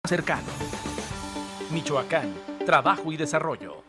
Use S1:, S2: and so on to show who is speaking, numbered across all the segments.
S1: cercano. Michoacán, trabajo y desarrollo.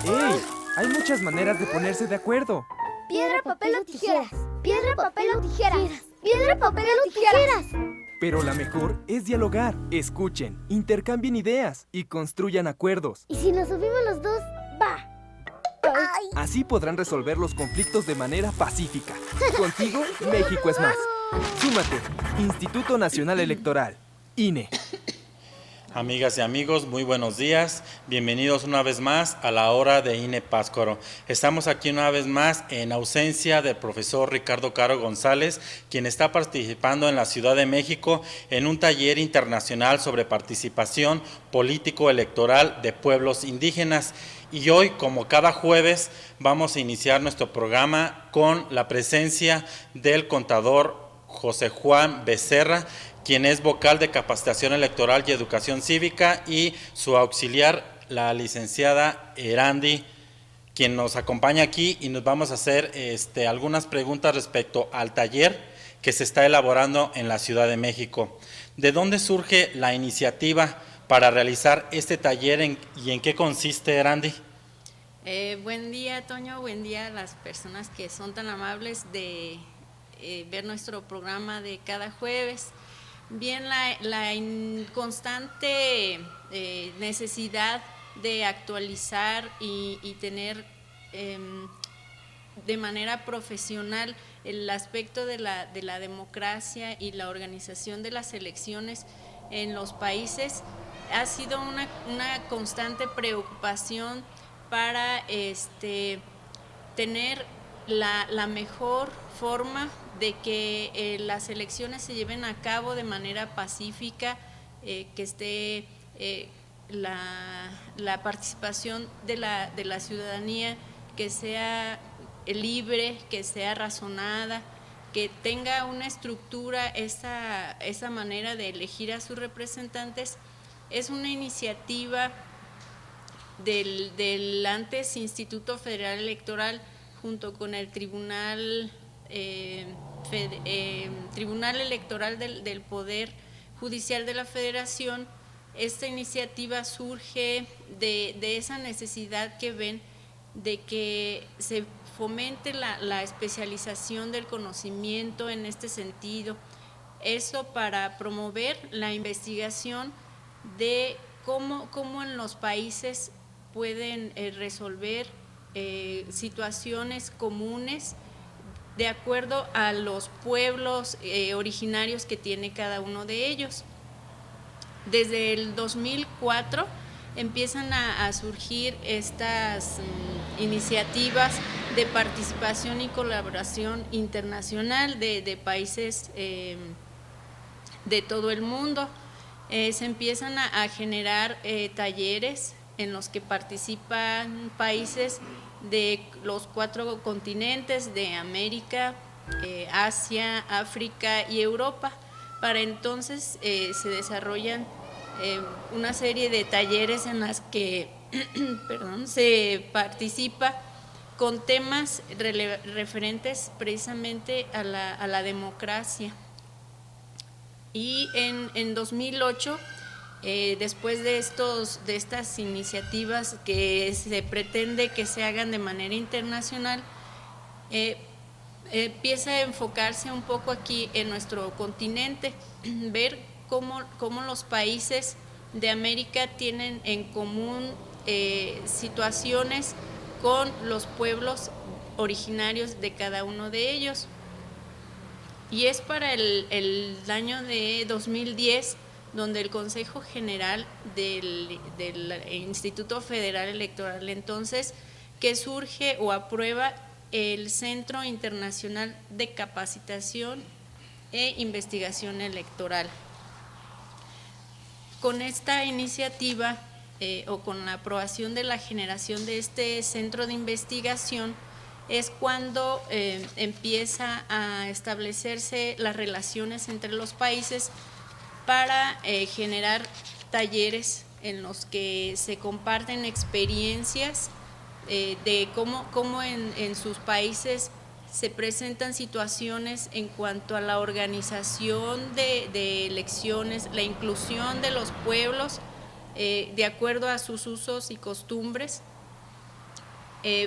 S2: ¡Ey! Hay muchas maneras de ponerse de acuerdo.
S3: Piedra, papel o tijeras. Piedra, papel o tijeras. Piedra, papel o tijeras.
S2: Pero la mejor es dialogar. Escuchen, intercambien ideas y construyan acuerdos.
S3: ¿Y si nos subimos los dos? Va. Ay.
S2: Así podrán resolver los conflictos de manera pacífica. Contigo, México es más. Súmate. Instituto Nacional Electoral. INE.
S4: Amigas y amigos, muy buenos días. Bienvenidos una vez más a la hora de INE Pátzcuaro. Estamos aquí una vez más en ausencia del profesor Ricardo Caro González, quien está participando en la Ciudad de México en un taller internacional sobre participación político-electoral de pueblos indígenas. Y hoy, como cada jueves, vamos a iniciar nuestro programa con la presencia del contador José Juan Becerra, quien es vocal de Capacitación Electoral y Educación Cívica, y su auxiliar, la licenciada Erandi, quien nos acompaña aquí, y nos vamos a hacer algunas preguntas respecto al taller que se está elaborando en la Ciudad de México. ¿De dónde surge la iniciativa para realizar este taller y en qué consiste, Erandi?
S5: Buen día, Toño, buen día a las personas que son tan amables de ver nuestro programa de cada jueves. Bien, la constante necesidad de actualizar y tener de manera profesional el aspecto de la democracia y la organización de las elecciones en los países ha sido una constante preocupación para tener la mejor forma de que las elecciones se lleven a cabo de manera pacífica, que esté la participación de la ciudadanía, que sea libre, que sea razonada, que tenga una estructura esa manera de elegir a sus representantes. Es una iniciativa del antes Instituto Federal Electoral junto con el Tribunal Electoral del Poder Judicial de la Federación. Esta iniciativa surge de esa necesidad que ven de que se fomente la especialización del conocimiento en este sentido. Eso para promover la investigación de cómo en los países pueden resolver situaciones comunes de acuerdo a los pueblos originarios que tiene cada uno de ellos. Desde el 2004 empiezan a surgir estas iniciativas de participación y colaboración internacional de países de todo el mundo. Se empiezan a generar talleres en los que participan países de los 4 continentes, de América, Asia, África y Europa. Para entonces se desarrollan una serie de talleres en las que se participa con temas referentes precisamente a la democracia. Y en 2008, después de estas iniciativas que se pretende que se hagan de manera internacional, empieza a enfocarse un poco aquí en nuestro continente, ver cómo los países de América tienen en común situaciones con los pueblos originarios de cada uno de ellos. Y es para el año de 2010 donde el Consejo General del Instituto Federal Electoral entonces, que surge o aprueba el Centro Internacional de Capacitación e investigación electoral. Con esta iniciativa o con la aprobación de la generación de este centro de investigación es cuando empieza a establecerse las relaciones entre los países para generar talleres en los que se comparten experiencias de cómo en sus países se presentan situaciones en cuanto a la organización de elecciones, la inclusión de los pueblos de acuerdo a sus usos y costumbres,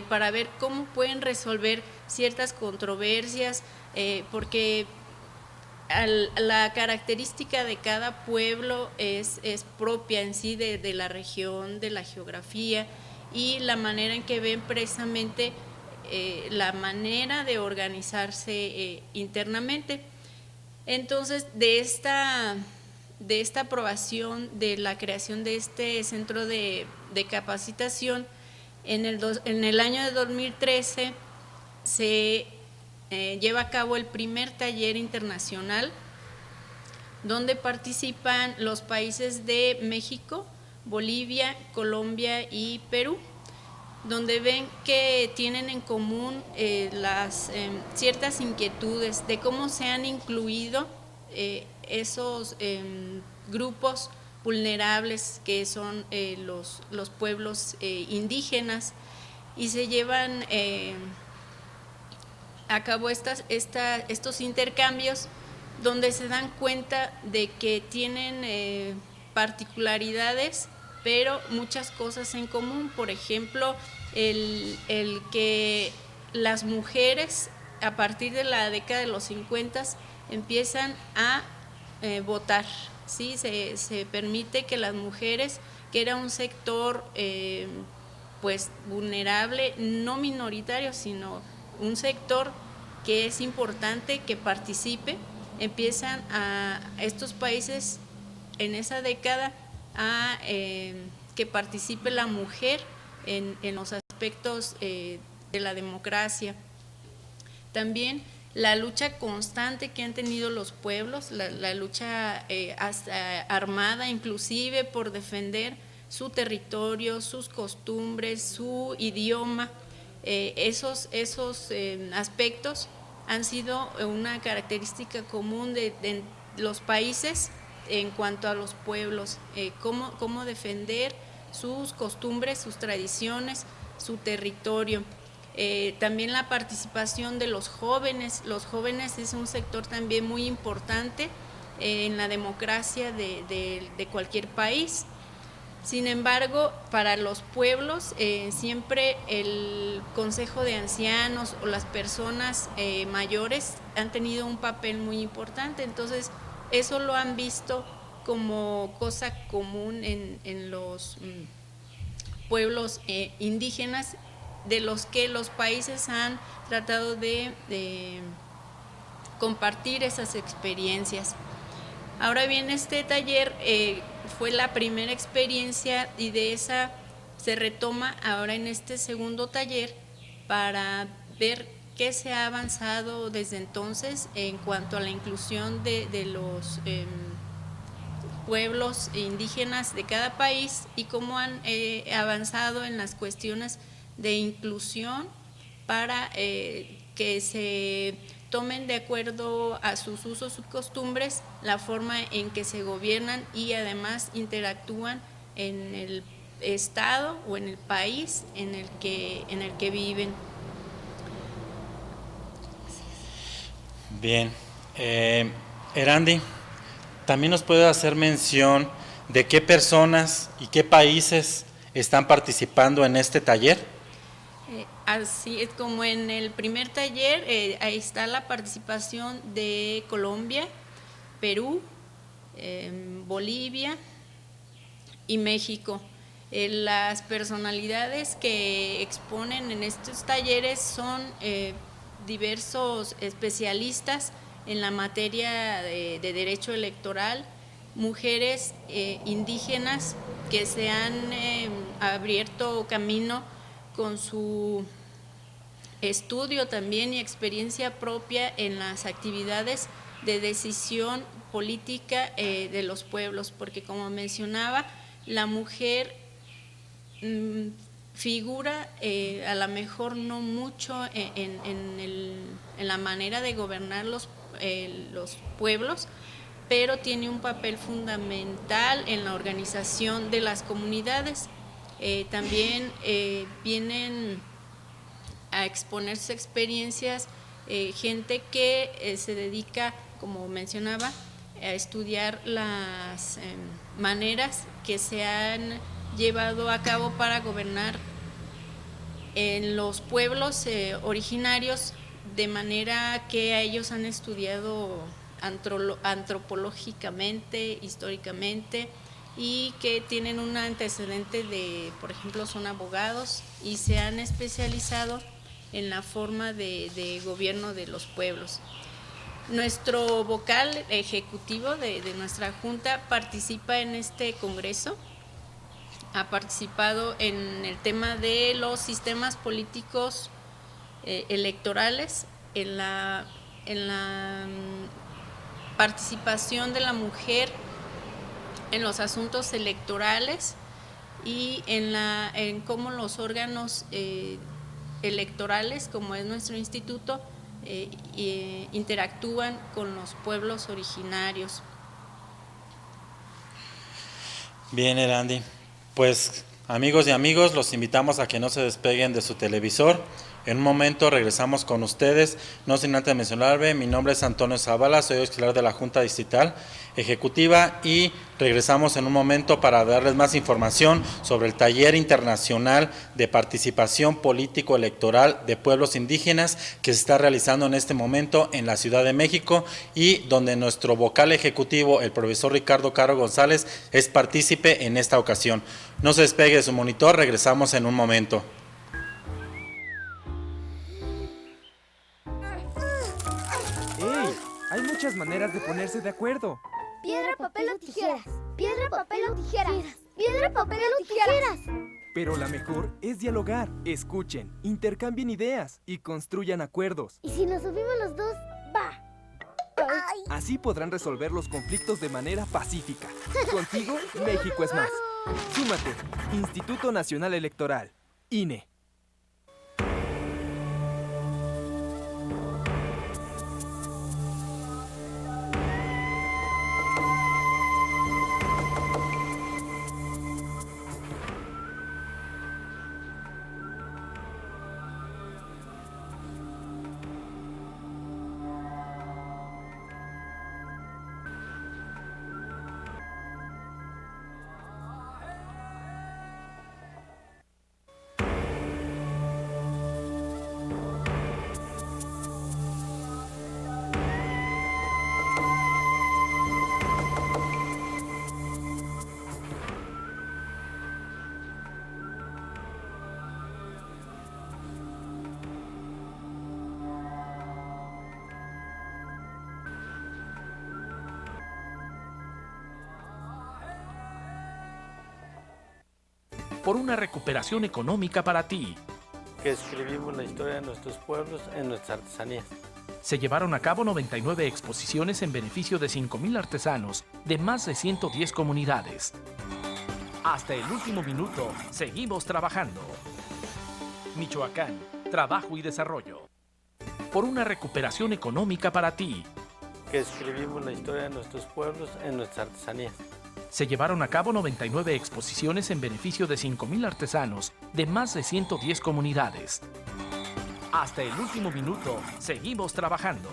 S5: para ver cómo pueden resolver ciertas controversias, porque la característica de cada pueblo es propia en sí de la región, de la geografía y la manera en que ven precisamente la manera de organizarse internamente. Entonces, de esta aprobación de la creación de este centro de capacitación, en el año de 2013 se lleva a cabo el primer taller internacional donde participan los países de México, Bolivia, Colombia y Perú, donde ven que tienen en común las ciertas inquietudes de cómo se han incluido esos grupos vulnerables que son los pueblos indígenas, y se llevan a cabo estos intercambios donde se dan cuenta de que tienen particularidades, pero muchas cosas en común. Por ejemplo, el que las mujeres a partir de la década de los 50 empiezan a votar, ¿sí? Se permite que las mujeres, que era un sector pues vulnerable, no minoritario, sino un sector que es importante que participe, empiezan a estos países en esa década a que participe la mujer en los aspectos de la democracia. También la lucha constante que han tenido los pueblos, la lucha hasta armada inclusive por defender su territorio, sus costumbres, su idioma. Esos aspectos han sido una característica común de los países en cuanto a los pueblos, cómo defender sus costumbres, sus tradiciones, su territorio. También la participación de los jóvenes es un sector también muy importante en la democracia de cualquier país. Sin embargo, para los pueblos siempre el Consejo de Ancianos o las personas mayores han tenido un papel muy importante, entonces eso lo han visto como cosa común en los pueblos indígenas, de los que los países han tratado de compartir esas experiencias. Ahora bien, este taller fue la primera experiencia y de esa se retoma ahora en este segundo taller para ver qué se ha avanzado desde entonces en cuanto a la inclusión de los pueblos indígenas de cada país y cómo han avanzado en las cuestiones de inclusión para que se tomen de acuerdo a sus usos y costumbres la forma en que se gobiernan y además interactúan en el estado o en el país en el que viven.
S4: Bien, Erandi, ¿también nos puede hacer mención de qué personas y qué países están participando en este taller?
S5: Así es, como en el primer taller, ahí está la participación de Colombia, Perú, Bolivia y México. Las personalidades que exponen en estos talleres son diversos especialistas en la materia de derecho electoral, mujeres indígenas que se han abierto camino con su estudio también y experiencia propia en las actividades de decisión política de los pueblos, porque como mencionaba, la mujer figura a lo mejor no mucho en la manera de gobernar los pueblos, pero tiene un papel fundamental en la organización de las comunidades. También vienen a exponerse experiencias gente que se dedica, como mencionaba, a estudiar las maneras que se han llevado a cabo para gobernar en los pueblos originarios, de manera que ellos han estudiado antropológicamente, históricamente, y que tienen un antecedente de, por ejemplo, son abogados y se han especializado en la forma de gobierno de los pueblos. Nuestro vocal ejecutivo de nuestra junta participa en este congreso, ha participado en el tema de los sistemas políticos electorales, en la participación de la mujer en los asuntos electorales y en cómo los órganos electorales, como es nuestro instituto, interactúan con los pueblos originarios.
S4: Bien, Erandi. Pues, amigos y amigos, los invitamos a que no se despeguen de su televisor. En un momento regresamos con ustedes, no sin antes mencionarme, mi nombre es Antonio Zavala, soy auxiliar de la Junta Distrital Ejecutiva y regresamos en un momento para darles más información sobre el Taller Internacional de Participación Político-Electoral de Pueblos Indígenas que se está realizando en este momento en la Ciudad de México y donde nuestro vocal ejecutivo, el profesor Ricardo Caro González, es partícipe en esta ocasión. No se despegue de su monitor, regresamos en un momento.
S2: Hay muchas maneras de ponerse de acuerdo.
S3: Piedra, papel o tijeras. Piedra, papel o tijeras. Piedra, papel o tijeras.
S2: Pero la mejor es dialogar. Escuchen, intercambien ideas y construyan acuerdos.
S3: ¿Y si nos subimos los dos? Va. Ay.
S2: Así podrán resolver los conflictos de manera pacífica. Contigo, México es más. Súmate. Instituto Nacional Electoral. INE.
S1: Por una recuperación económica para ti.
S6: Que escribimos la historia de nuestros pueblos en nuestras artesanías.
S1: Se llevaron a cabo 99 exposiciones en beneficio de 5,000 artesanos de más de 110 comunidades. Hasta el último minuto, seguimos trabajando. Michoacán, trabajo y desarrollo. Por una recuperación económica para ti.
S6: Que escribimos la historia de nuestros pueblos en nuestras artesanías.
S1: Se llevaron a cabo 99 exposiciones en beneficio de 5,000 artesanos de más de 110 comunidades. Hasta el último minuto, seguimos trabajando.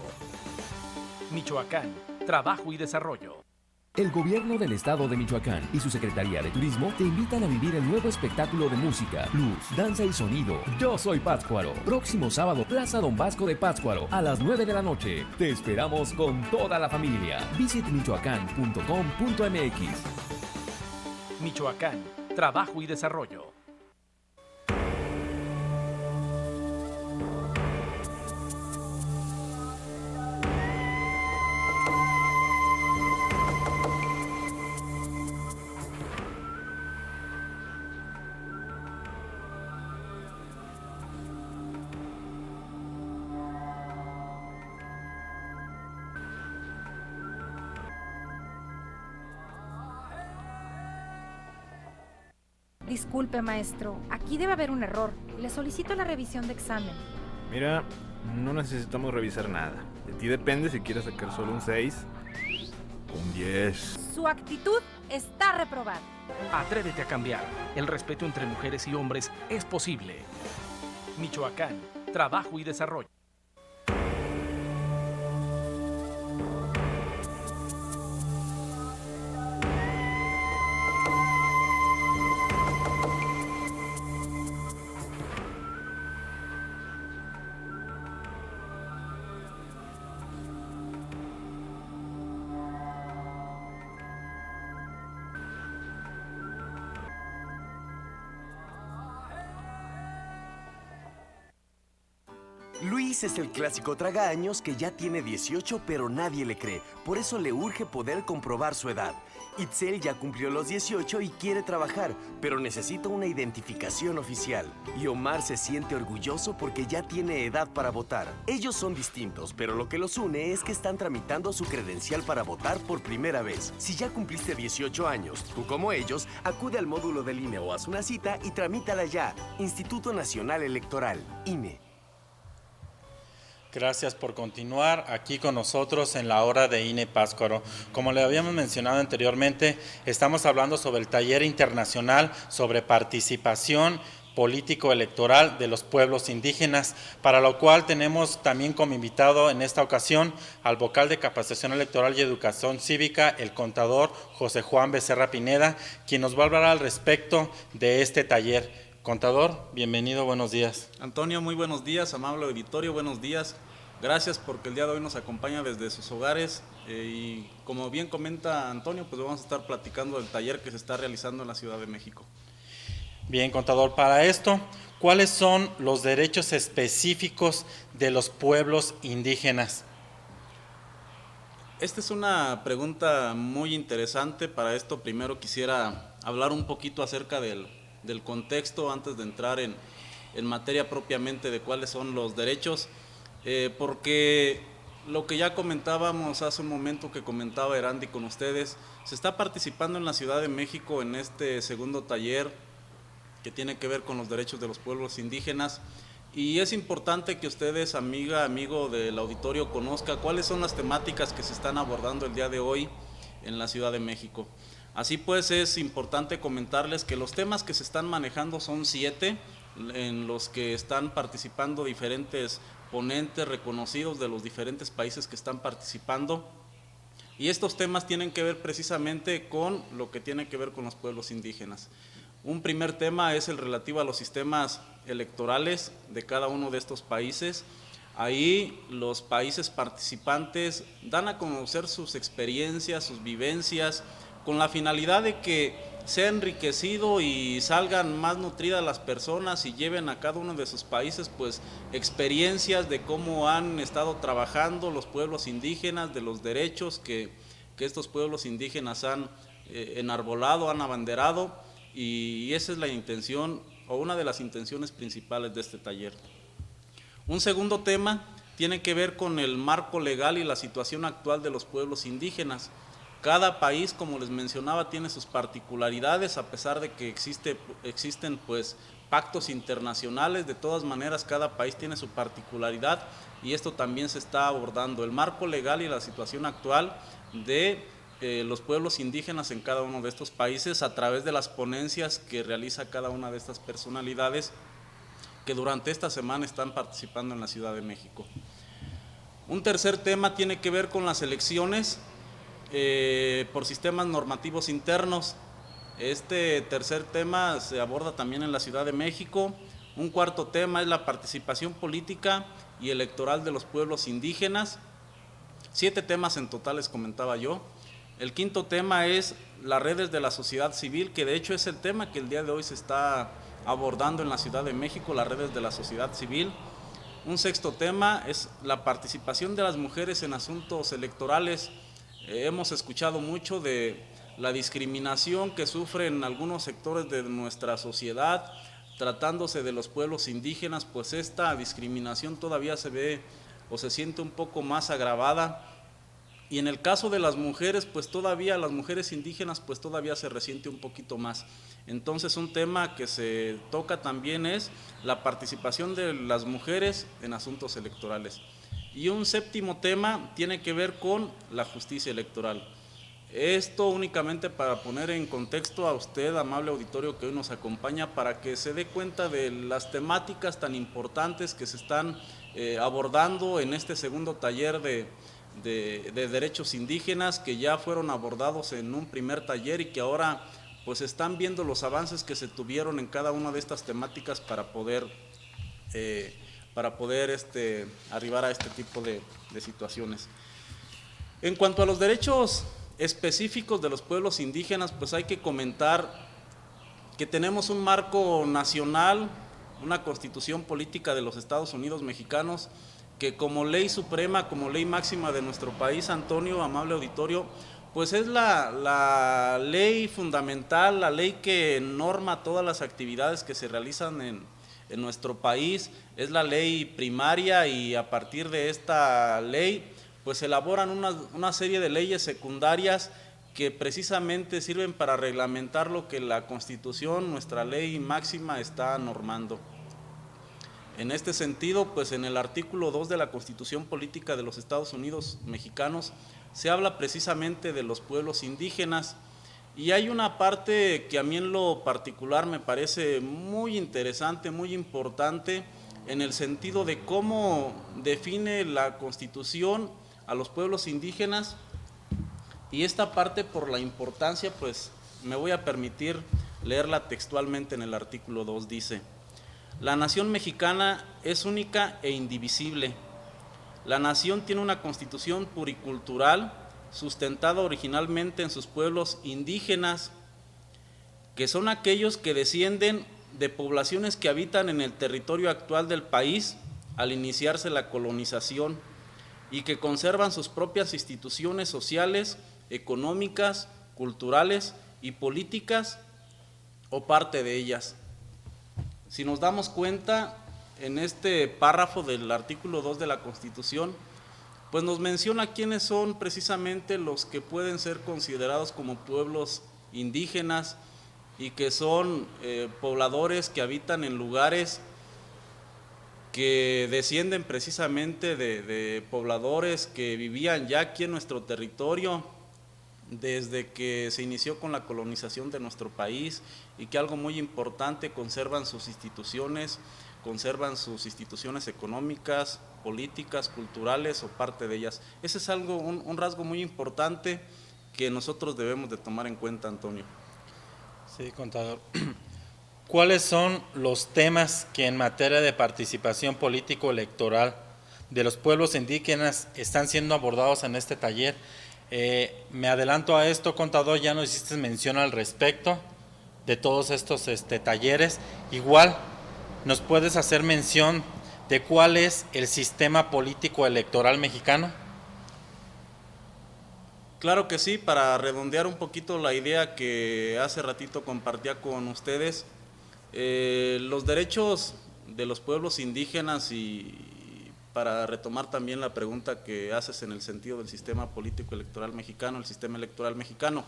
S1: Michoacán, trabajo y desarrollo.
S7: El Gobierno del Estado de Michoacán y su Secretaría de Turismo te invitan a vivir el nuevo espectáculo de música, luz, danza y sonido. Yo soy Pátzcuaro. Próximo sábado, Plaza Don Vasco de Pátzcuaro, a las 9 de la noche. Te esperamos con toda la familia. Visit michoacán.com.mx.
S1: Michoacán, trabajo y desarrollo.
S8: Disculpe, maestro, aquí debe haber un error. Le solicito la revisión de examen.
S9: Mira, no necesitamos revisar nada. De ti depende si quieres sacar solo un 6 o un 10.
S8: Su actitud está reprobada.
S1: Atrévete a cambiar. El respeto entre mujeres y hombres es posible. Michoacán, Trabajo y Desarrollo.
S10: Luis es el clásico tragaños que ya tiene 18 pero nadie le cree, por eso le urge poder comprobar su edad. Itzel ya cumplió los 18 y quiere trabajar, pero necesita una identificación oficial. Y Omar se siente orgulloso porque ya tiene edad para votar. Ellos son distintos, pero lo que los une es que están tramitando su credencial para votar por primera vez. Si ya cumpliste 18 años, tú como ellos, acude al módulo del INE o haz una cita y tramítala ya. Instituto Nacional Electoral, INE.
S4: Gracias por continuar aquí con nosotros en la hora de INE Pátzcuaro. Como le habíamos mencionado anteriormente, estamos hablando sobre el taller internacional sobre participación político-electoral de los pueblos indígenas, para lo cual tenemos también como invitado en esta ocasión al vocal de Capacitación Electoral y Educación Cívica, el contador José Juan Becerra Pineda, quien nos va a hablar al respecto de este taller. Contador, bienvenido, buenos días.
S11: Antonio, muy buenos días, amable auditorio, buenos días. Gracias porque el día de hoy nos acompaña desde sus hogares y como bien comenta Antonio, pues vamos a estar platicando del taller que se está realizando en la Ciudad de México.
S4: Bien, contador, para esto, ¿cuáles son los derechos específicos de los pueblos indígenas?
S11: Esta es una pregunta muy interesante. Para esto primero quisiera hablar un poquito acerca del contexto antes de entrar en materia propiamente de cuáles son los derechos, porque lo que ya comentábamos hace un momento que comentaba Erandi con ustedes, se está participando en la Ciudad de México en este segundo taller que tiene que ver con los derechos de los pueblos indígenas y es importante que ustedes, amiga, amigo del auditorio, conozca cuáles son las temáticas que se están abordando el día de hoy en la Ciudad de México. Así pues, es importante comentarles que los temas que se están manejando son 7, en los que están participando diferentes ponentes reconocidos de los diferentes países que están participando. Y estos temas tienen que ver precisamente con lo que tiene que ver con los pueblos indígenas. Un primer tema es el relativo a los sistemas electorales de cada uno de estos países. Ahí los países participantes dan a conocer sus experiencias, sus vivencias, con la finalidad de que sea enriquecido y salgan más nutridas las personas y lleven a cada uno de sus países pues experiencias de cómo han estado trabajando los pueblos indígenas, de los derechos que estos pueblos indígenas han enarbolado, han abanderado, y esa es la intención o una de las intenciones principales de este taller. Un segundo tema tiene que ver con el marco legal y la situación actual de los pueblos indígenas. Cada país, como les mencionaba, tiene sus particularidades, a pesar de que existen pues pactos internacionales. De todas maneras, cada país tiene su particularidad y esto también se está abordando. El marco legal y la situación actual de los pueblos indígenas en cada uno de estos países a través de las ponencias que realiza cada una de estas personalidades que durante esta semana están participando en la Ciudad de México. Un tercer tema tiene que ver con las elecciones por sistemas normativos internos. Este tercer tema se aborda también en la Ciudad de México. Un cuarto tema es la participación política y electoral de los pueblos indígenas. 7 temas en total les comentaba yo. El quinto tema es las redes de la sociedad civil, que de hecho es el tema que el día de hoy se está abordando en la Ciudad de México, las redes de la sociedad civil. Un sexto tema es la participación de las mujeres en asuntos electorales. Hemos escuchado mucho de la discriminación que sufren algunos sectores de nuestra sociedad, tratándose de los pueblos indígenas, pues esta discriminación todavía se ve o se siente un poco más agravada Y en el caso de las mujeres, pues todavía, las mujeres indígenas, pues todavía se resiente un poquito más. Entonces un tema que se toca también es la participación de las mujeres en asuntos electorales. Y un séptimo tema tiene que ver con la justicia electoral. Esto únicamente para poner en contexto a usted, amable auditorio que hoy nos acompaña, para que se dé cuenta de las temáticas tan importantes que se están abordando en este segundo taller de derechos indígenas, que ya fueron abordados en un primer taller y que ahora pues están viendo los avances que se tuvieron en cada una de estas temáticas para poder arribar a este tipo de situaciones. En cuanto a los derechos específicos de los pueblos indígenas, pues hay que comentar que tenemos un marco nacional, una constitución política de los Estados Unidos mexicanos, que como ley suprema, como ley máxima de nuestro país, Antonio, amable auditorio, pues es la ley fundamental, la ley que norma todas las actividades que se realizan en nuestro país, es la ley primaria, y a partir de esta ley pues se elaboran una serie de leyes secundarias que precisamente sirven para reglamentar lo que la Constitución, nuestra ley máxima, está normando. En este sentido, pues en el artículo 2 de la Constitución Política de los Estados Unidos Mexicanos se habla precisamente de los pueblos indígenas, y hay una parte que a mí en lo particular me parece muy interesante, muy importante, en el sentido de cómo define la Constitución a los pueblos indígenas, y esta parte, por la importancia, pues me voy a permitir leerla textualmente. En el artículo 2 dice: la nación mexicana es única e indivisible. La nación tiene una constitución pluricultural sustentada originalmente en sus pueblos indígenas, que son aquellos que descienden de poblaciones que habitan en el territorio actual del país al iniciarse la colonización, y que conservan sus propias instituciones sociales, económicas, culturales y políticas, o parte de ellas. Si nos damos cuenta, en este párrafo del artículo 2 de la Constitución, pues nos menciona quiénes son precisamente los que pueden ser considerados como pueblos indígenas, y que son pobladores que habitan en lugares que descienden precisamente de pobladores que vivían ya aquí en nuestro territorio desde que se inició con la colonización de nuestro país, y que algo muy importante, conservan sus instituciones económicas, políticas, culturales, o parte de ellas. Ese es algo, un rasgo muy importante que nosotros debemos de tomar en cuenta, Antonio.
S4: Sí, contador. ¿Cuáles son los temas que en materia de participación político-electoral de los pueblos indígenas están siendo abordados en este taller? Me adelanto a esto, contador, ya nos hiciste mención al respecto de todos estos talleres. Igual, ¿nos puedes hacer mención de cuál es el sistema político-electoral mexicano?
S11: Claro que sí, para redondear un poquito la idea que hace ratito compartía con ustedes, los derechos de los pueblos indígenas, y para retomar también la pregunta que haces en el sentido del sistema político electoral mexicano, el sistema electoral mexicano.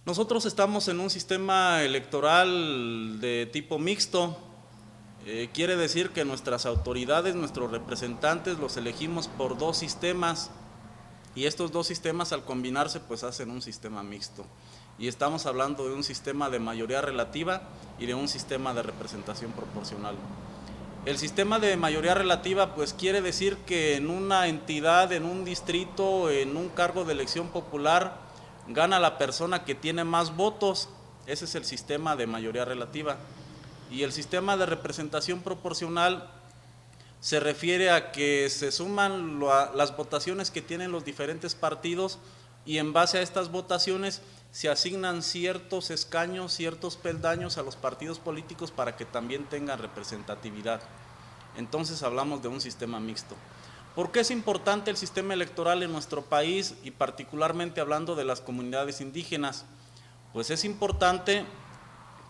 S11: Nosotros estamos en un sistema electoral de tipo mixto. Quiere decir que nuestras autoridades, nuestros representantes, los elegimos por dos sistemas, y estos dos sistemas al combinarse pues hacen un sistema mixto. Y estamos hablando de un sistema de mayoría relativa y de un sistema de representación proporcional. El sistema de mayoría relativa pues quiere decir que en una entidad, en un distrito, en un cargo de elección popular, gana la persona que tiene más votos. Ese es el sistema de mayoría relativa. Y el sistema de representación proporcional se refiere a que se suman las votaciones que tienen los diferentes partidos, y en base a estas votaciones se asignan ciertos escaños, ciertos peldaños a los partidos políticos para que también tengan representatividad. Entonces hablamos de un sistema mixto. ¿Por qué es importante el sistema electoral en nuestro país, y particularmente hablando de las comunidades indígenas? Pues es importante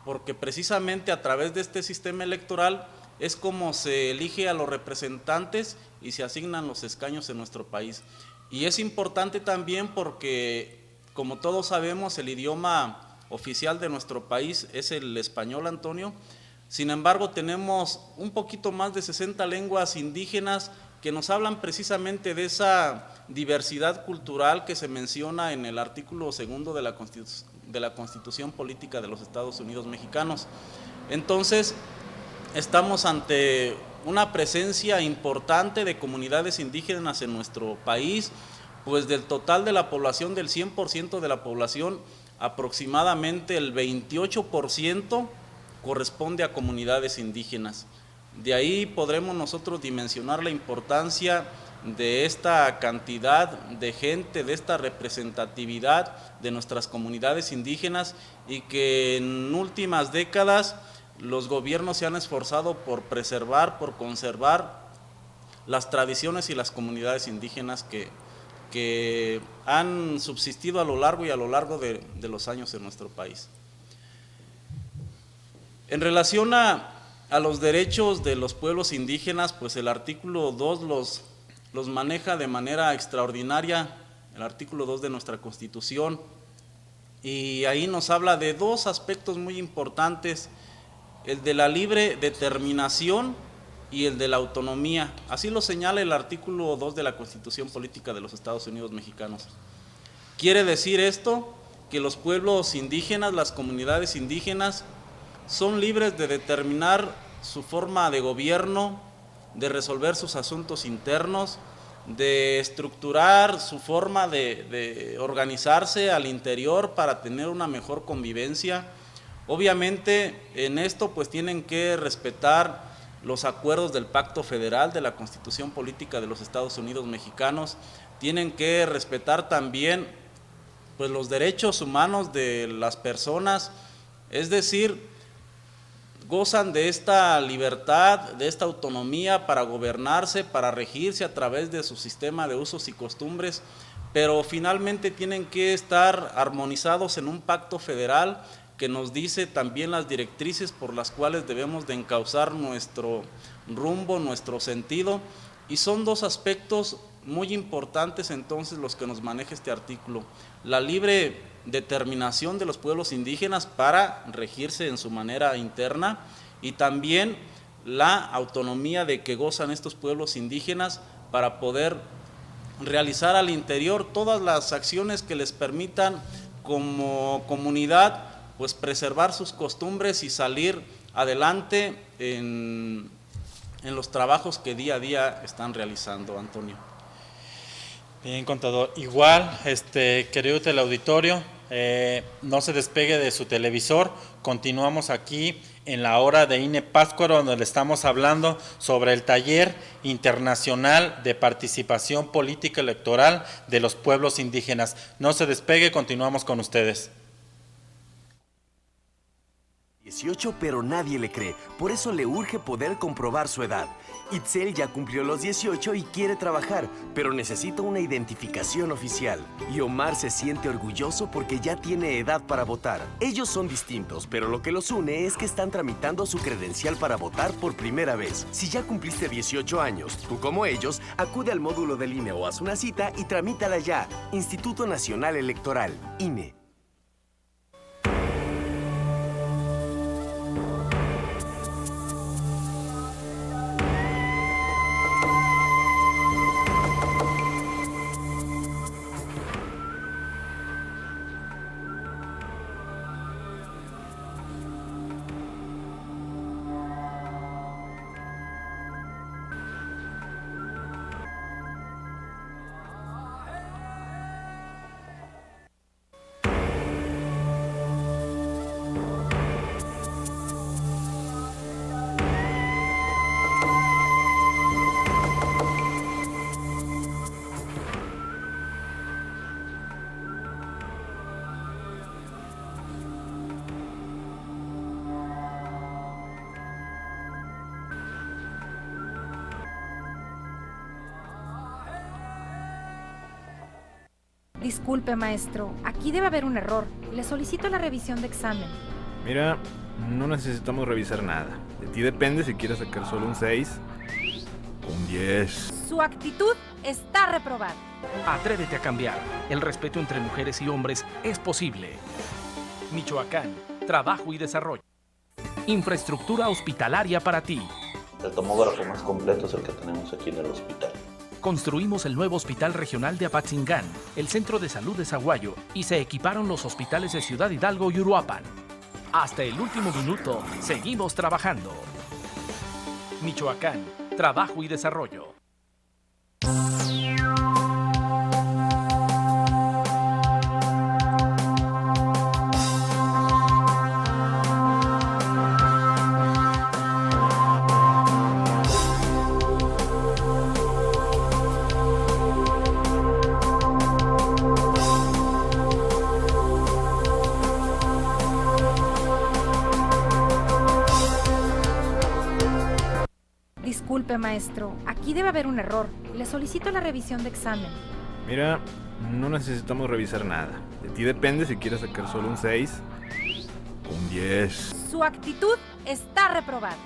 S11: porque precisamente a través de este sistema electoral es como se elige a los representantes y se asignan los escaños en nuestro país. Y es importante también porque, como todos sabemos, el idioma oficial de nuestro país es el español, Antonio. Sin embargo, tenemos un poquito más de 60 lenguas indígenas que nos hablan precisamente de esa diversidad cultural que se menciona en el artículo 2 de la Constitución Política de los Estados Unidos Mexicanos. Entonces, estamos ante una presencia importante de comunidades indígenas en nuestro país, pues del total de la población, del 100% de la población, aproximadamente el 28% corresponde a comunidades indígenas. De ahí podremos nosotros dimensionar la importancia de esta cantidad de gente, de esta representatividad de nuestras comunidades indígenas, y que en últimas décadas los gobiernos se han esforzado por preservar, por conservar las tradiciones y las comunidades indígenas que han subsistido a lo largo de los años en nuestro país. En relación a los derechos de los pueblos indígenas, pues el artículo 2 los maneja de manera extraordinaria, el artículo 2 de nuestra Constitución, y ahí nos habla de dos aspectos muy importantes: el de la libre determinación y el de la autonomía. Así lo señala el artículo 2 de la Constitución Política de los Estados Unidos Mexicanos. Quiere decir esto que los pueblos indígenas, las comunidades indígenas, son libres de determinar su forma de gobierno, de resolver sus asuntos internos, de estructurar su forma de organizarse al interior para tener una mejor convivencia. Obviamente en esto pues tienen que respetar los acuerdos del Pacto Federal, de la Constitución Política de los Estados Unidos Mexicanos, tienen que respetar también pues los derechos humanos de las personas, es decir, gozan de esta libertad, de esta autonomía para gobernarse, para regirse a través de su sistema de usos y costumbres, pero finalmente tienen que estar armonizados en un pacto federal que nos dice también las directrices por las cuales debemos de encauzar nuestro rumbo, nuestro sentido, y son dos aspectos muy importantes entonces los que nos maneja este artículo: la libre determinación de los pueblos indígenas para regirse en su manera interna, y también la autonomía de que gozan estos pueblos indígenas para poder realizar al interior todas las acciones que les permitan como comunidad pues preservar sus costumbres y salir adelante en los trabajos que día a día están realizando, Antonio.
S4: Bien, contador. Igual, querido teleauditorio, no se despegue de su televisor. Continuamos aquí en la hora de INE Pátzcuaro, donde le estamos hablando sobre el taller internacional de participación política electoral de los pueblos indígenas. No se despegue, continuamos con ustedes.
S10: 18, pero nadie le cree. Por eso le urge poder comprobar su edad. Itzel ya cumplió los 18 y quiere trabajar, pero necesita una identificación oficial. Y Omar se siente orgulloso porque ya tiene edad para votar. Ellos son distintos, pero lo que los une es que están tramitando su credencial para votar por primera vez. Si ya cumpliste 18 años, tú como ellos, acude al módulo del INE o haz una cita y tramítala ya. Instituto Nacional Electoral, INE.
S8: Disculpe, maestro, aquí debe haber un error. Le solicito la revisión de examen.
S9: Mira, no necesitamos revisar nada. De ti depende si quieres sacar solo un 6 o un 10.
S8: Su actitud está reprobada.
S1: Atrévete a cambiar. El respeto entre mujeres y hombres es posible. Michoacán, trabajo y desarrollo. Infraestructura hospitalaria para ti.
S12: El tomógrafo más completo es el que tenemos aquí en el hospital.
S1: Construimos el nuevo Hospital Regional de Apatzingán, el Centro de Salud de Zaguayo y se equiparon los hospitales de Ciudad Hidalgo y Uruapan. Hasta el último minuto, seguimos trabajando. Michoacán, trabajo y desarrollo.
S8: Disculpe, maestro. Aquí debe haber un error. Le solicito la revisión de examen.
S9: Mira, no necesitamos revisar nada. De ti depende si quieres sacar solo un 6 o un 10.
S8: Su actitud está reprobada.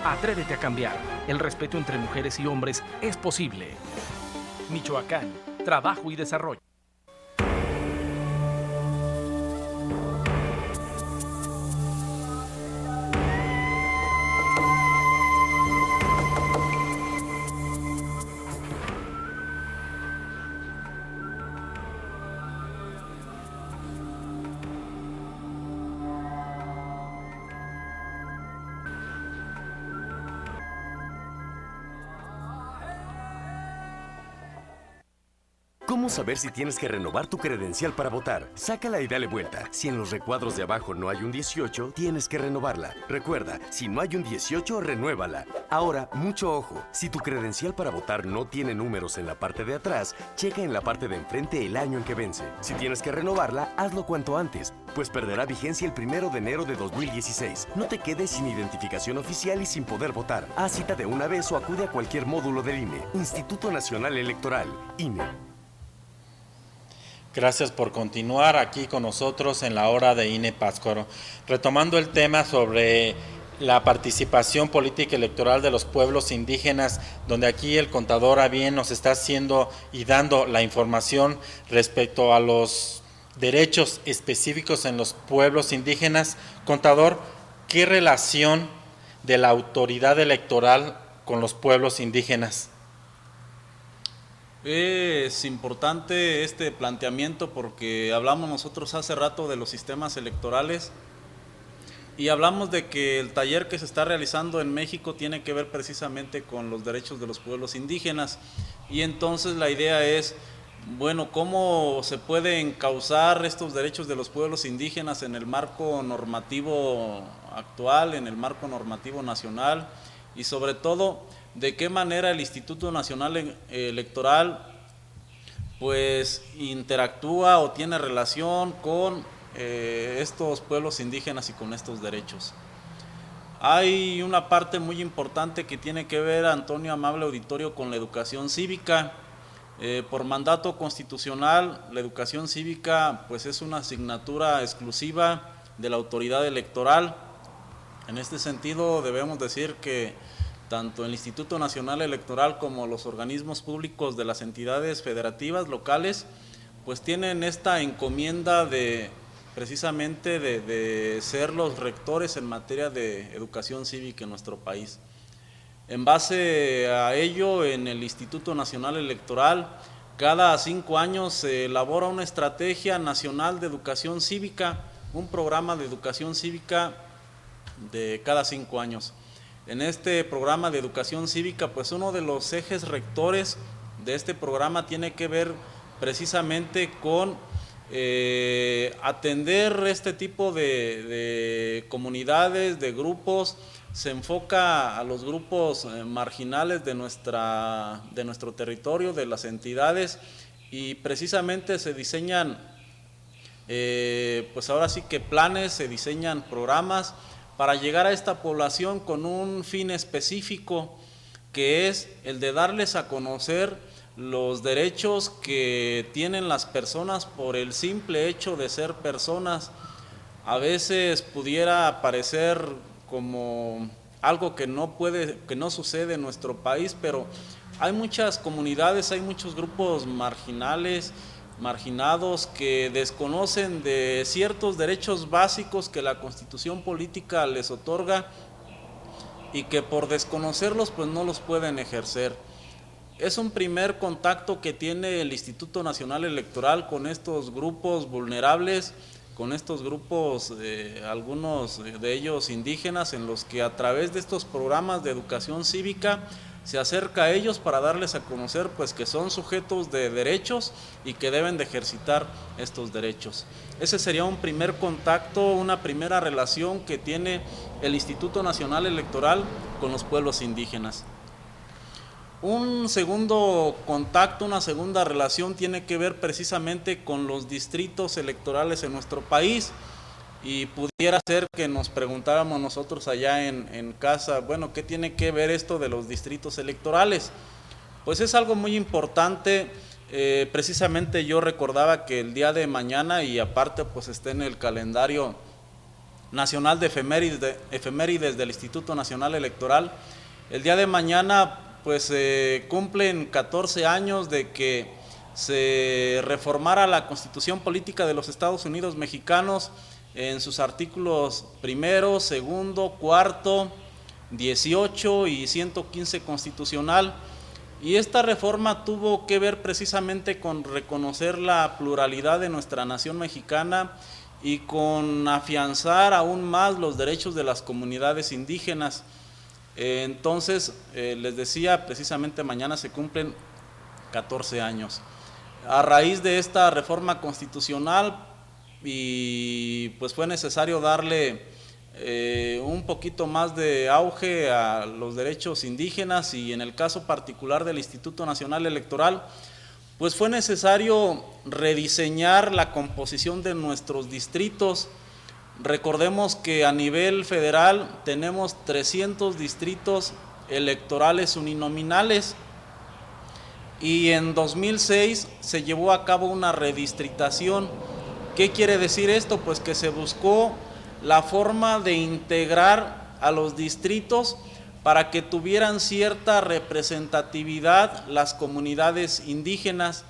S1: Atrévete a cambiar. El respeto entre mujeres y hombres es posible. Michoacán, trabajo y desarrollo.
S10: ¿Cómo saber si tienes que renovar tu credencial para votar? Sácala y dale vuelta. Si en los recuadros de abajo no hay un 18, tienes que renovarla. Recuerda, si no hay un 18, renuévala. Ahora, mucho ojo. Si tu credencial para votar no tiene números en la parte de atrás, checa en la parte de enfrente el año en que vence. Si tienes que renovarla, hazlo cuanto antes, pues perderá vigencia el 1 de enero de 2016. No te quedes sin identificación oficial y sin poder votar. Haz cita de una vez o acude a cualquier módulo del INE. Instituto Nacional Electoral, INE.
S4: Gracias por continuar aquí con nosotros en la hora de INE Pátzcuaro. Retomando el tema sobre la participación política electoral de los pueblos indígenas, donde aquí el contador a bien nos está haciendo y dando la información respecto a los derechos específicos en los pueblos indígenas. Contador, ¿qué relación de la autoridad electoral con los pueblos indígenas?
S11: Es importante este planteamiento porque hablamos nosotros hace rato de los sistemas electorales y hablamos de que el taller que se está realizando en México tiene que ver precisamente con los derechos de los pueblos indígenas, y entonces la idea es, bueno, ¿cómo se pueden encauzar estos derechos de los pueblos indígenas en el marco normativo actual, en el marco normativo nacional, y sobre todo, de qué manera el Instituto Nacional Electoral pues interactúa o tiene relación con estos pueblos indígenas y con estos derechos? Hay una parte muy importante que tiene que ver, Antonio, amable auditorio, con la educación cívica. Por mandato constitucional, la educación cívica pues es una asignatura exclusiva de la autoridad electoral. En este sentido debemos decir que tanto el Instituto Nacional Electoral como los organismos públicos de las entidades federativas locales pues tienen esta encomienda de precisamente de ser los rectores en materia de educación cívica en nuestro país. En base a ello, en el Instituto Nacional Electoral, cada 5 años se elabora una estrategia nacional de educación cívica, un programa de educación cívica de cada 5 años. En este programa de educación cívica, pues uno de los ejes rectores de este programa tiene que ver precisamente con atender este tipo de comunidades, de grupos. Se enfoca a los grupos marginales de nuestro territorio, de las entidades, y precisamente se diseñan, pues ahora sí que planes, se diseñan programas para llegar a esta población con un fin específico, que es el de darles a conocer los derechos que tienen las personas por el simple hecho de ser personas. A veces pudiera parecer como algo que no sucede en nuestro país, pero hay muchas comunidades, hay muchos grupos marginados que desconocen de ciertos derechos básicos que la Constitución política les otorga y que por desconocerlos pues no los pueden ejercer. Es un primer contacto que tiene el Instituto Nacional Electoral con estos grupos vulnerables, con estos grupos, algunos de ellos indígenas, en los que a través de estos programas de educación cívica se acerca a ellos para darles a conocer pues que son sujetos de derechos y que deben de ejercitar estos derechos. Ese sería un primer contacto, una primera relación que tiene el Instituto Nacional Electoral con los pueblos indígenas. Un segundo contacto, una segunda relación tiene que ver precisamente con los distritos electorales en nuestro país, y pudiera ser que nos preguntáramos nosotros allá en casa, bueno, ¿qué tiene que ver esto de los distritos electorales? Pues es algo muy importante. Precisamente yo recordaba que el día de mañana, y aparte pues está en el calendario nacional de efemérides del Instituto Nacional Electoral, el día de mañana pues cumplen 14 años de que se reformara la Constitución Política de los Estados Unidos Mexicanos en sus artículos 1, 2, 4, 18 y 115 constitucional. Y esta reforma tuvo que ver precisamente con reconocer la pluralidad de nuestra nación mexicana y con afianzar aún más los derechos de las comunidades indígenas. Entonces, les decía, precisamente mañana se cumplen 14 años. A raíz de esta reforma constitucional, y pues fue necesario darle un poquito más de auge a los derechos indígenas, y en el caso particular del Instituto Nacional Electoral, pues fue necesario rediseñar la composición de nuestros distritos. Recordemos que a nivel federal tenemos 300 distritos electorales uninominales, y en 2006 se llevó a cabo una redistritación. ¿Qué quiere decir esto? Pues que se buscó la forma de integrar a los distritos para que tuvieran cierta representatividad las comunidades indígenas,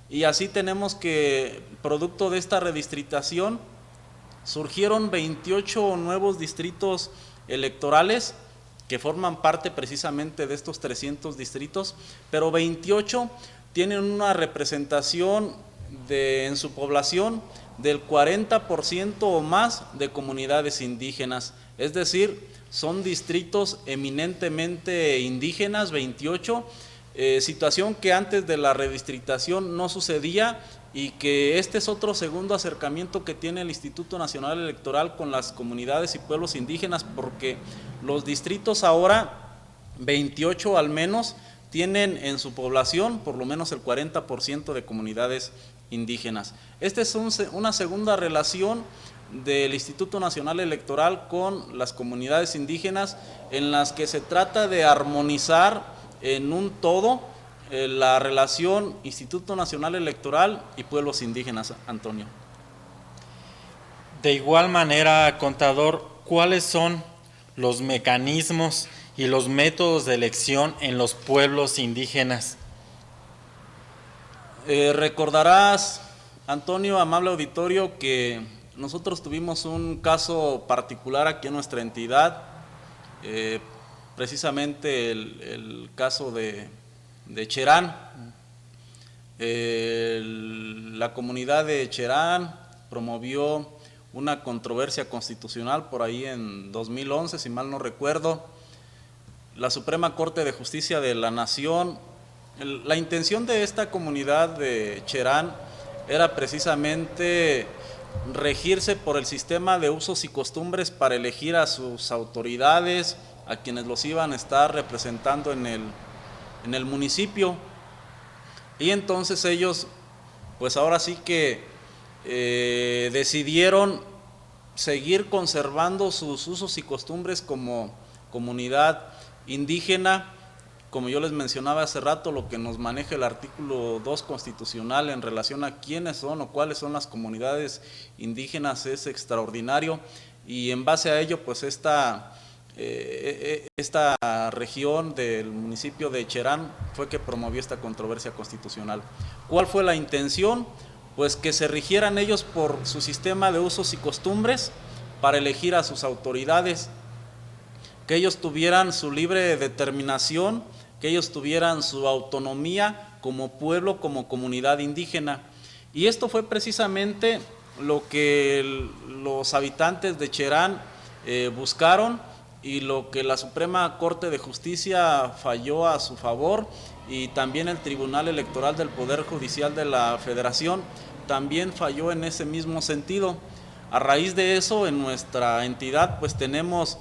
S11: y así tenemos que, producto de esta redistritación, surgieron 28 nuevos distritos electorales que forman parte precisamente de estos 300 distritos, pero 28 tienen una representación en su población del 40% o más de comunidades indígenas, es decir, son distritos eminentemente indígenas, 28, situación que antes de la redistritación no sucedía, y que este es otro segundo acercamiento que tiene el Instituto Nacional Electoral con las comunidades y pueblos indígenas, porque los distritos ahora, 28 al menos, tienen en su población por lo menos el 40% de comunidades indígenas. Esta es una segunda relación del Instituto Nacional Electoral con las comunidades indígenas, en las que se trata de armonizar en un todo la relación Instituto Nacional Electoral y pueblos indígenas. Antonio.
S4: De igual manera, contador, ¿cuáles son los mecanismos y los métodos de elección en los pueblos indígenas?
S11: Recordarás, Antonio, amable auditorio, que nosotros tuvimos un caso particular aquí en nuestra entidad, precisamente el caso de Cherán. La comunidad de Cherán promovió una controversia constitucional por ahí en 2011, si mal no recuerdo. La Suprema Corte de Justicia de la Nación, la intención de esta comunidad de Cherán era precisamente regirse por el sistema de usos y costumbres para elegir a sus autoridades, a quienes los iban a estar representando en el municipio. Y entonces ellos, pues ahora sí que decidieron seguir conservando sus usos y costumbres como comunidad indígena. Como yo les mencionaba hace rato, lo que nos maneja el artículo 2 constitucional en relación a quiénes son o cuáles son las comunidades indígenas es extraordinario, y en base a ello pues esta esta región del municipio de Cherán fue que promovió esta controversia constitucional. ¿Cuál fue la intención? Pues que se rigieran ellos por su sistema de usos y costumbres para elegir a sus autoridades, que ellos tuvieran su libre determinación, que ellos tuvieran su autonomía como pueblo, como comunidad indígena. Y esto fue precisamente lo que los habitantes de Cherán buscaron y lo que la Suprema Corte de Justicia falló a su favor, y también el Tribunal Electoral del Poder Judicial de la Federación también falló en ese mismo sentido. A raíz de eso, en nuestra entidad pues tenemos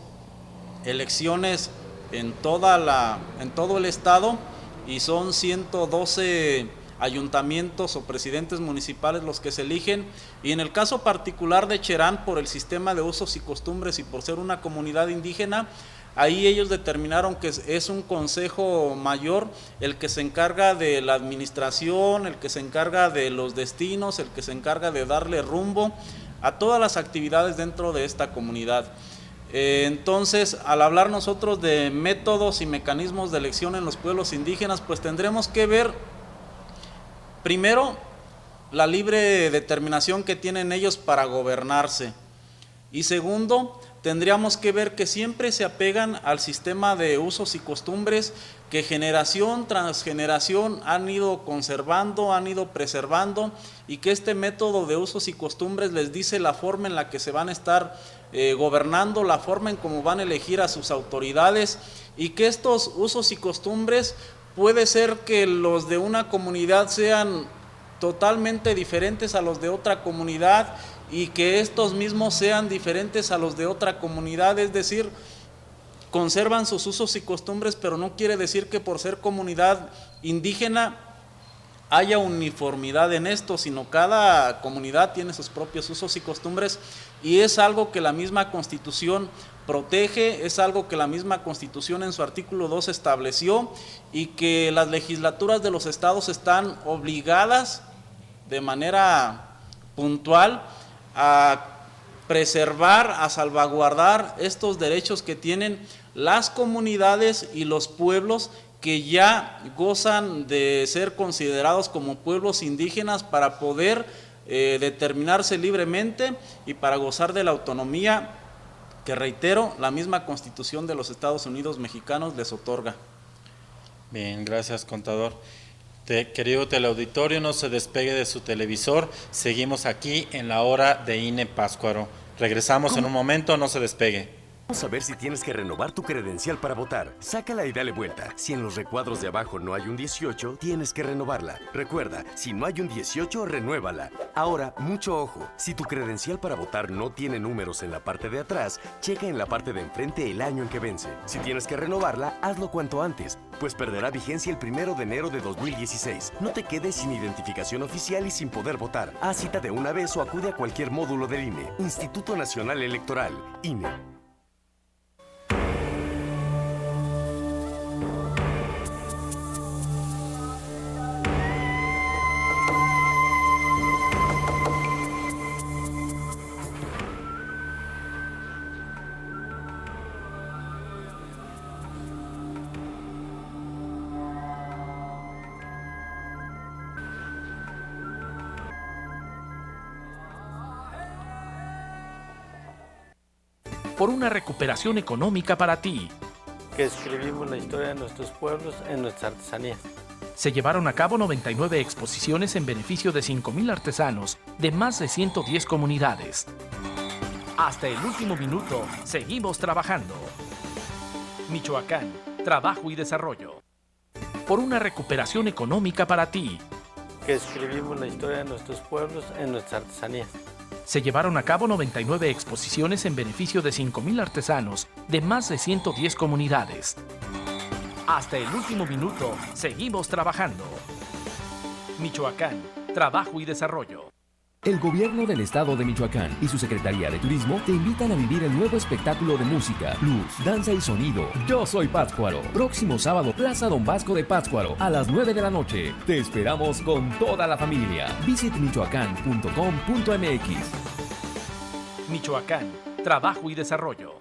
S11: elecciones en todo el estado, y son 112 ayuntamientos o presidentes municipales los que se eligen, y en el caso particular de Cherán, por el sistema de usos y costumbres y por ser una comunidad indígena, ahí ellos determinaron que es un consejo mayor el que se encarga de la administración, el que se encarga de los destinos, el que se encarga de darle rumbo a todas las actividades dentro de esta comunidad. Entonces, al hablar nosotros de métodos y mecanismos de elección en los pueblos indígenas, pues tendremos que ver primero la libre determinación que tienen ellos para gobernarse, y segundo, tendríamos que ver que siempre se apegan al sistema de usos y costumbres que generación tras generación han ido conservando, han ido preservando, y que este método de usos y costumbres les dice la forma en la que se van a estar gobernando, la forma en cómo van a elegir a sus autoridades, y que estos usos y costumbres puede ser que los de una comunidad sean totalmente diferentes a los de otra comunidad, y que estos mismos sean diferentes a los de otra comunidad, es decir, conservan sus usos y costumbres, pero no quiere decir que por ser comunidad indígena haya uniformidad en esto, sino cada comunidad tiene sus propios usos y costumbres, y es algo que la misma Constitución protege, es algo que la misma Constitución en su artículo 2 estableció, y que las legislaturas de los estados están obligadas de manera puntual a preservar, a salvaguardar estos derechos que tienen las comunidades y los pueblos que ya gozan de ser considerados como pueblos indígenas, para poder determinarse libremente y para gozar de la autonomía que, reitero, la misma Constitución de los Estados Unidos mexicanos les otorga.
S4: Bien, gracias, contador. Querido teleauditorio, no se despegue de su televisor, seguimos aquí en la hora de INE Pátzcuaro. Regresamos en un momento, no se despegue.
S10: Vamos a ver si tienes que renovar tu credencial para votar. Sácala y dale vuelta. Si en los recuadros de abajo no hay un 18, tienes que renovarla. Recuerda, si no hay un 18, renuévala. Ahora, mucho ojo. Si tu credencial para votar no tiene números en la parte de atrás, checa en la parte de enfrente el año en que vence. Si tienes que renovarla, hazlo cuanto antes, pues perderá vigencia el 1 de enero de 2016. No te quedes sin identificación oficial y sin poder votar. Haz cita de una vez o acude a cualquier módulo del INE. Instituto Nacional Electoral, INE.
S1: Por una recuperación económica para ti.
S6: Que escribimos la historia de nuestros pueblos en nuestras artesanías.
S1: Se llevaron a cabo 99 exposiciones en beneficio de 5,000 artesanos de más de 110 comunidades. Hasta el último minuto, seguimos trabajando. Michoacán, trabajo y desarrollo. Por una recuperación económica para ti.
S6: Que escribimos la historia de nuestros pueblos en nuestras artesanías.
S1: Se llevaron a cabo 99 exposiciones en beneficio de 5,000 artesanos de más de 110 comunidades. Hasta el último minuto, seguimos trabajando. Michoacán, trabajo y desarrollo.
S7: El gobierno del estado de Michoacán y su Secretaría de Turismo te invitan a vivir el nuevo espectáculo de música, luz, danza y sonido Yo Soy Pátzcuaro. Próximo sábado, Plaza Don Vasco de Pátzcuaro, a las 9 de la noche. Te esperamos con toda la familia. Visit michoacán.com.mx.
S1: Michoacán, trabajo y desarrollo.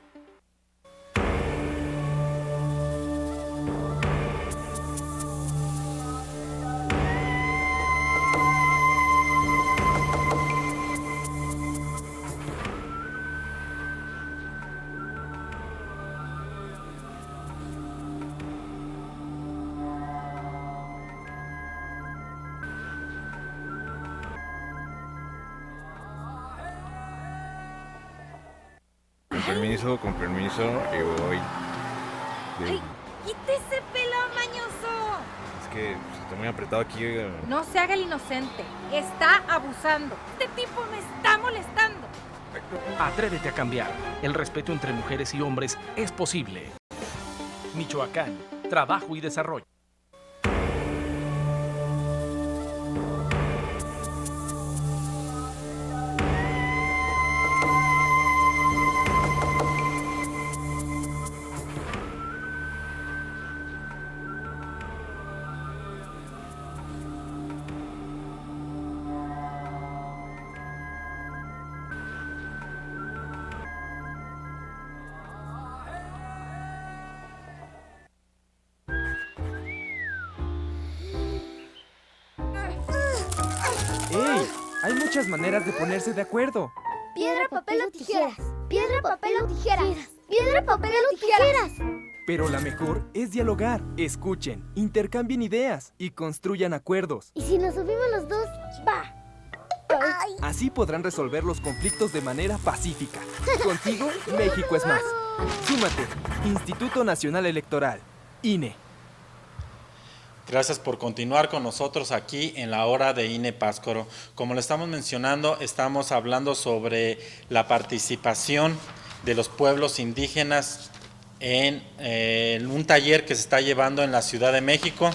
S9: con permiso, le voy.
S8: ¡Ay! ¡Quítese, pelón mañoso!
S9: Es que está muy apretado aquí.
S8: No se haga el inocente. Está abusando. Este tipo me está molestando.
S1: Atrévete a cambiar. El respeto entre mujeres y hombres es posible. Michoacán, trabajo y desarrollo.
S2: ¡Ey! Hay muchas maneras de ponerse de acuerdo.
S3: Piedra, papel o tijeras. Piedra, papel o tijeras. Piedra, papel o tijeras.
S2: Pero la mejor es dialogar. Escuchen, intercambien ideas y construyan acuerdos.
S3: ¿Y si nos subimos los dos? Va.
S2: Así podrán resolver los conflictos de manera pacífica. Contigo, México es más. Súmate. Instituto Nacional Electoral. INE.
S4: Gracias por continuar con nosotros aquí en la hora de INE Pátzcuaro. Como le estamos mencionando, estamos hablando sobre la participación de los pueblos indígenas en un taller que se está llevando en la Ciudad de México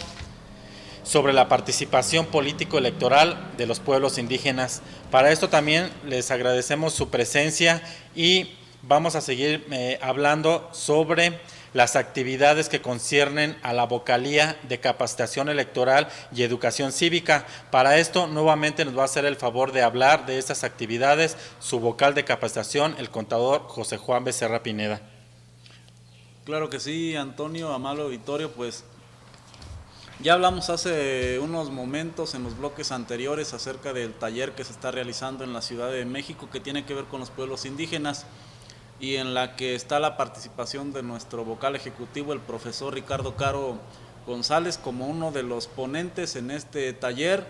S4: sobre la participación político-electoral de los pueblos indígenas. Para esto también les agradecemos su presencia y vamos a seguir hablando sobre las actividades que conciernen a la vocalía de capacitación electoral y educación cívica. Para esto, nuevamente nos va a hacer el favor de hablar de estas actividades su vocal de capacitación, el contador José Juan Becerra Pineda.
S11: Claro que sí, Antonio, amable auditorio, pues ya hablamos hace unos momentos en los bloques anteriores acerca del taller que se está realizando en la Ciudad de México que tiene que ver con los pueblos indígenas, y en la que está la participación de nuestro vocal ejecutivo, el profesor Ricardo Caro González, como uno de los ponentes en este taller.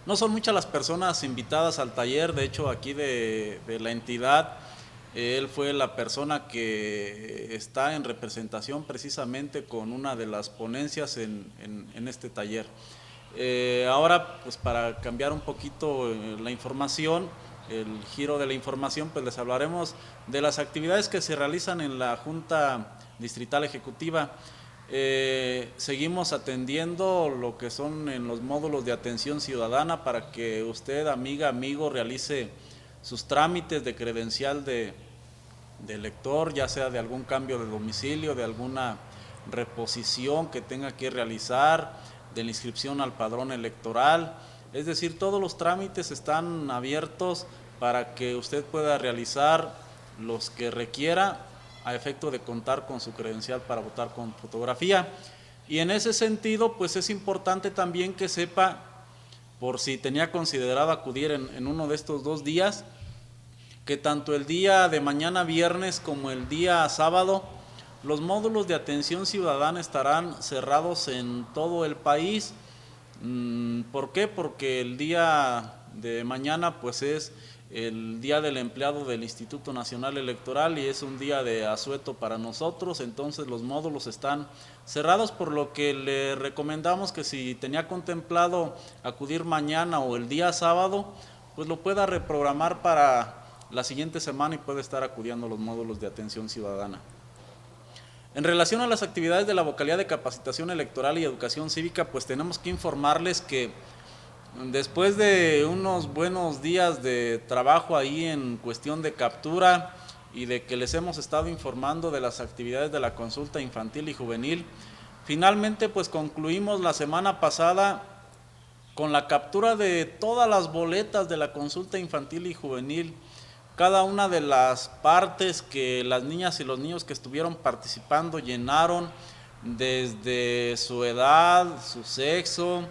S11: No son muchas las personas invitadas al taller, de hecho aquí de la entidad, él fue la persona que está en representación precisamente con una de las ponencias en este taller. Ahora, pues para cambiar un poquito la información, el giro de la información, pues les hablaremos de las actividades que se realizan en la Junta Distrital Ejecutiva. Seguimos atendiendo lo que son en los módulos de atención ciudadana para que usted, amiga, amigo, realice sus trámites de credencial de elector, ya sea de algún cambio de domicilio, de alguna reposición que tenga que realizar, de la inscripción al padrón electoral. Es decir, todos los trámites están abiertos para que usted pueda realizar los que requiera a efecto de contar con su credencial para votar con fotografía. Y en ese sentido, pues es importante también que sepa, por si tenía considerado acudir en uno de estos 2 días, que tanto el día de mañana viernes como el día sábado, los módulos de atención ciudadana estarán cerrados en todo el país. ¿Por qué? Porque el día de mañana pues es el día del empleado del Instituto Nacional Electoral y es un día de asueto para nosotros, entonces los módulos están cerrados, por lo que le recomendamos que si tenía contemplado acudir mañana o el día sábado, pues lo pueda reprogramar para la siguiente semana y puede estar acudiendo a los módulos de atención ciudadana. En relación a las actividades de la vocalía de capacitación electoral y educación cívica, pues tenemos que informarles que después de unos buenos días de trabajo ahí en cuestión de captura y de que les hemos estado informando de las actividades de la consulta infantil y juvenil, finalmente pues concluimos la semana pasada con la captura de todas las boletas de la consulta infantil y juvenil. Cada una de las partes que las niñas y los niños que estuvieron participando llenaron, desde su edad, su sexo,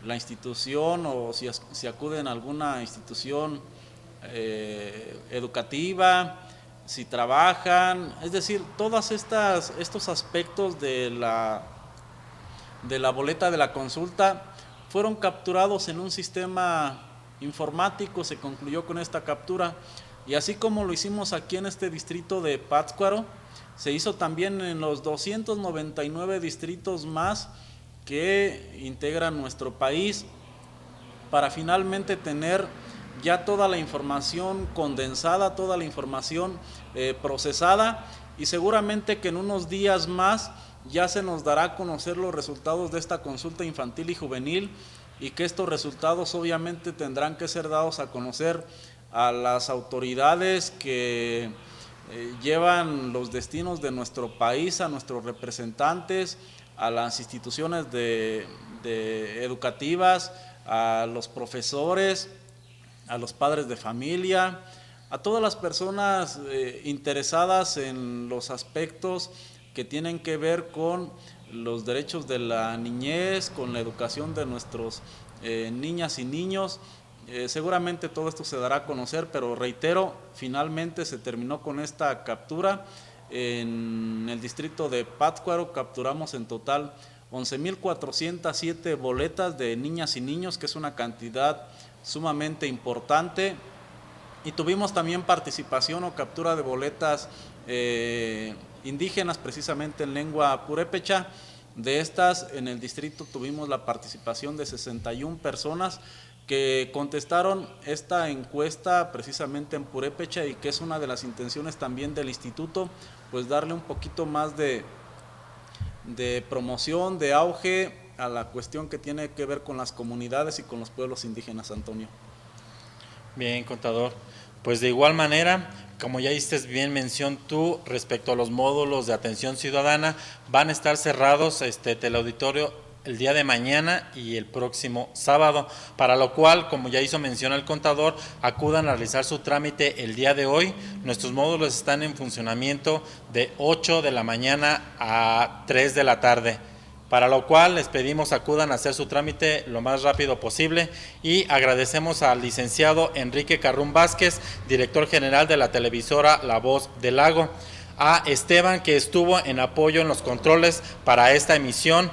S11: la institución o si acuden a alguna institución educativa, si trabajan, es decir, todos estos aspectos de la boleta de la consulta fueron capturados en un sistema informático. Se concluyó con esta captura. Y así como lo hicimos aquí en este distrito de Pátzcuaro, se hizo también en los 299 distritos más que integran nuestro país, para finalmente tener ya toda la información condensada, toda la información procesada, y seguramente que en unos días más ya se nos dará a conocer los resultados de esta consulta infantil y juvenil, y que estos resultados obviamente tendrán que ser dados a conocer a las autoridades que llevan los destinos de nuestro país, a nuestros representantes, a las instituciones educativas, a los profesores, a los padres de familia, a todas las personas interesadas en los aspectos que tienen que ver con los derechos de la niñez, con la educación de nuestros niñas y niños. Seguramente todo esto se dará a conocer, pero reitero, finalmente se terminó con esta captura. En el distrito de Pátzcuaro capturamos en total 11,407 boletas de niñas y niños, que es una cantidad sumamente importante, y tuvimos también participación o captura de boletas indígenas, precisamente en lengua purépecha. De estas, en el distrito tuvimos la participación de 61 personas que contestaron esta encuesta precisamente en purépecha, y que es una de las intenciones también del instituto, pues darle un poquito más de promoción, de auge a la cuestión que tiene que ver con las comunidades y con los pueblos indígenas, Antonio.
S4: Bien, contador. Pues de igual manera, como ya hiciste bien mención tú, respecto a los módulos de atención ciudadana, van a estar cerrados teleauditorio el día de mañana y el próximo sábado, para lo cual, como ya hizo mención el contador, acudan a realizar su trámite el día de hoy. Nuestros módulos están en funcionamiento de 8 de la mañana a 3 de la tarde, para lo cual les pedimos acudan a hacer su trámite lo más rápido posible, y agradecemos al licenciado Enrique Carrún Vázquez, director general de la televisora La Voz del Lago, a Esteban, que estuvo en apoyo en los controles para esta emisión,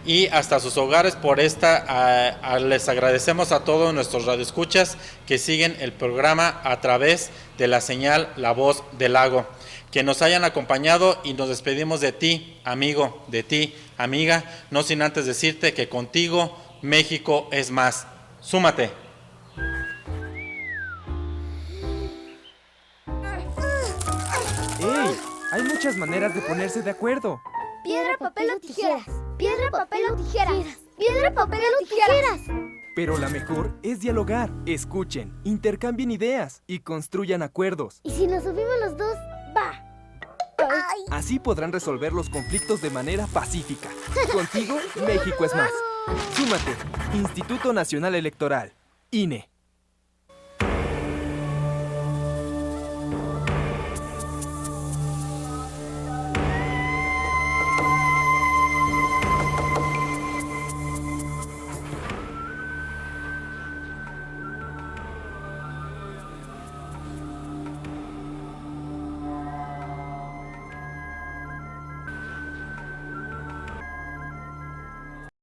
S4: y hasta sus hogares por esta. Les agradecemos a todos nuestros radioescuchas que siguen el programa a través de la señal La Voz del Lago, que nos hayan acompañado, y nos despedimos de ti, amigo, de ti, amiga, no sin antes decirte que contigo México es más. Súmate.
S2: ¡Ey! Hay muchas maneras de ponerse de acuerdo.
S3: Piedra, papel o tijeras. Piedra, papel o tijeras. Piedra, papel o tijeras.
S2: Pero la mejor es dialogar. Escuchen, intercambien ideas y construyan acuerdos.
S3: ¿Y si nos subimos los dos? Va. Ay.
S2: Así podrán resolver los conflictos de manera pacífica. Contigo, México es más. Súmate. Instituto Nacional Electoral. INE.